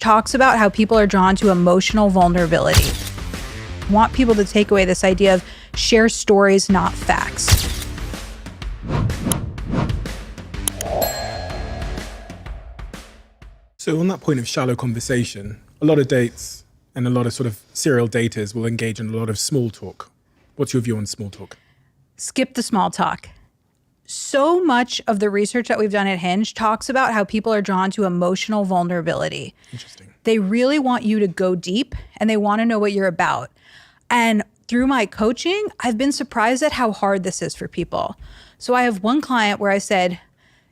talks about how people are drawn to emotional vulnerability. I want people to take away this idea of share stories, not facts. So on that point of shallow conversation, a lot of dates and a lot of sort of serial daters will engage in a lot of small talk. What's your view on small talk? Skip the small talk. So much of the research that we've done at Hinge talks about how people are drawn to emotional vulnerability. Interesting. They really want you to go deep and they want to know what you're about. And through my coaching, I've been surprised at how hard this is for people. So I have one client where I said,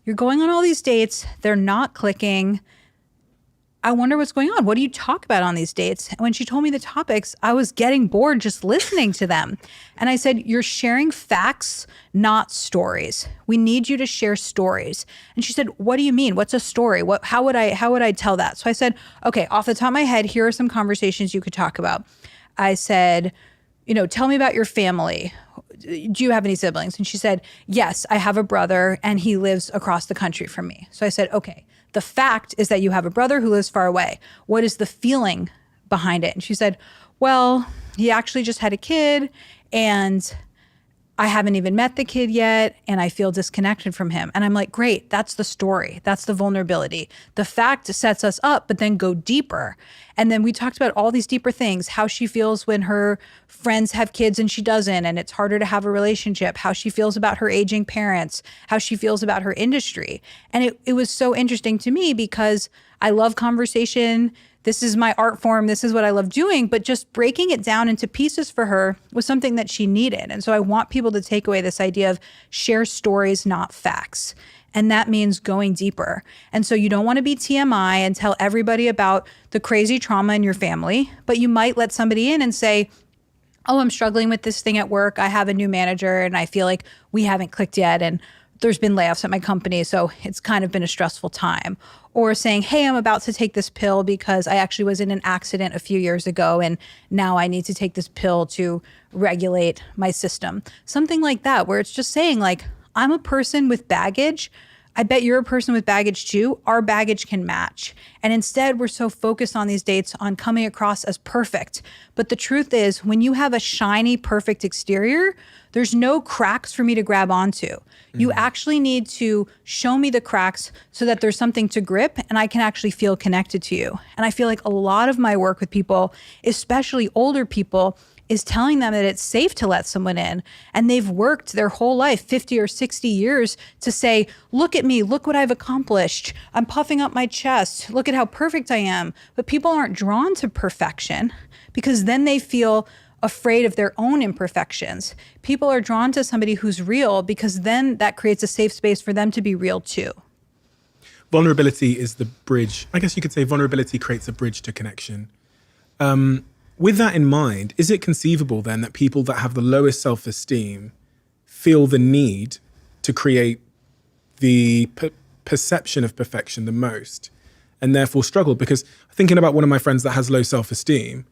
you're going on all these dates, they're not clicking. I wonder what's going on. What do you talk about on these dates? And when she told me the topics, I was getting bored just listening to them. And I said, you're sharing facts, not stories. We need you to share stories. And she said, what do you mean? What's a story? How would I tell that? So I said, okay, off the top of my head, here are some conversations you could talk about. I said, tell me about your family. Do you have any siblings? And she said, yes, I have a brother and he lives across the country from me. So I said, okay. The fact is that you have a brother who lives far away. What is the feeling behind it? And she said, well, he actually just had a kid and I haven't even met the kid yet and I feel disconnected from him. And I'm like, great, that's the story. That's the vulnerability. The fact sets us up, but then go deeper. And then we talked about all these deeper things, how she feels when her friends have kids and she doesn't, and it's harder to have a relationship, how she feels about her aging parents, how she feels about her industry. And it was so interesting to me because I love conversation. This is my art form. This is what I love doing. But just breaking it down into pieces for her was something that she needed. And so I want people to take away this idea of share stories, not facts. And that means going deeper. And so you don't want to be TMI and tell everybody about the crazy trauma in your family, but you might let somebody in and say, oh, I'm struggling with this thing at work. I have a new manager and I feel like we haven't clicked yet. And there's been layoffs at my company, so it's kind of been a stressful time. Or saying, hey, I'm about to take this pill because I actually was in an accident a few years ago and now I need to take this pill to regulate my system. Something like that, where it's just saying like, I'm a person with baggage. I bet you're a person with baggage too. Our baggage can match. And instead, we're so focused on these dates on coming across as perfect. But the truth is, when you have a shiny, perfect exterior, there's no cracks for me to grab onto. You actually need to show me the cracks so that there's something to grip and I can actually feel connected to you. And I feel like a lot of my work with people, especially older people, is telling them that it's safe to let someone in. And they've worked their whole life, 50 or 60 years, to say, look at me, look what I've accomplished. I'm puffing up my chest. Look at how perfect I am. But people aren't drawn to perfection because then they feel afraid of their own imperfections. People are drawn to somebody who's real because then that creates a safe space for them to be real too. Vulnerability is the bridge. I guess you could say vulnerability creates a bridge to connection. With that in mind, is it conceivable then that people that have the lowest self-esteem feel the need to create the perception of perfection the most and therefore struggle? Because thinking about one of my friends that has low self-esteem,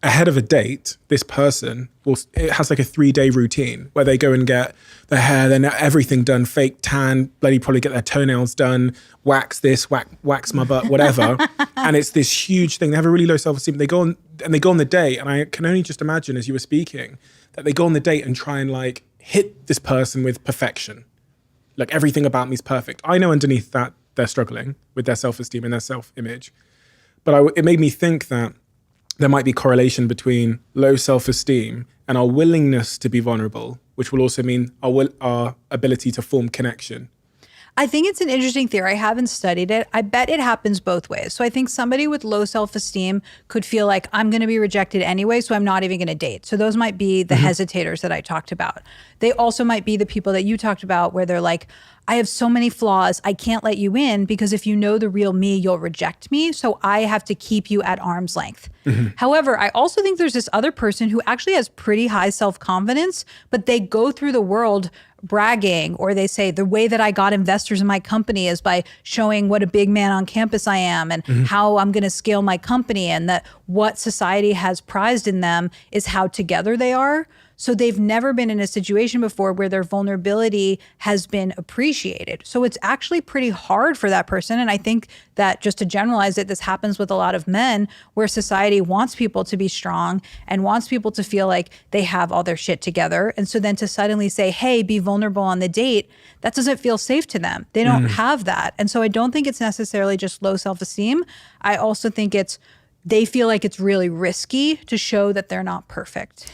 ahead of a date, this person it has like a 3-day routine where they go and get their hair, then everything done, fake tan, bloody probably get their toenails done, wax this, wax my butt, whatever. And it's this huge thing. They have a really low self-esteem. They go on the date, and I can only just imagine as you were speaking that they go on the date and try and like hit this person with perfection. Like everything about me is perfect. I know underneath that they're struggling with their self-esteem and their self-image. But it made me think that there might be correlation between low self-esteem and our willingness to be vulnerable, which will also mean our ability to form connection. I think it's an interesting theory. I haven't studied it. I bet it happens both ways. So I think somebody with low self-esteem could feel like I'm going to be rejected anyway, so I'm not even going to date. So those might be the hesitators that I talked about. They also might be the people that you talked about where they're like, I have so many flaws, I can't let you in because if you know the real me, you'll reject me. So I have to keep you at arm's length. However, I also think there's this other person who actually has pretty high self-confidence, but they go through the world bragging, or they say the way that I got investors in my company is by showing what a big man on campus I am and how I'm going to scale my company, and that what society has prized in them is how together they are. So they've never been in a situation before where their vulnerability has been appreciated. So it's actually pretty hard for that person. And I think that, just to generalize it, this happens with a lot of men, where society wants people to be strong and wants people to feel like they have all their shit together. And so then to suddenly say, hey, be vulnerable on the date, that doesn't feel safe to them. They don't have that. And so I don't think it's necessarily just low self-esteem. I also think they feel like it's really risky to show that they're not perfect.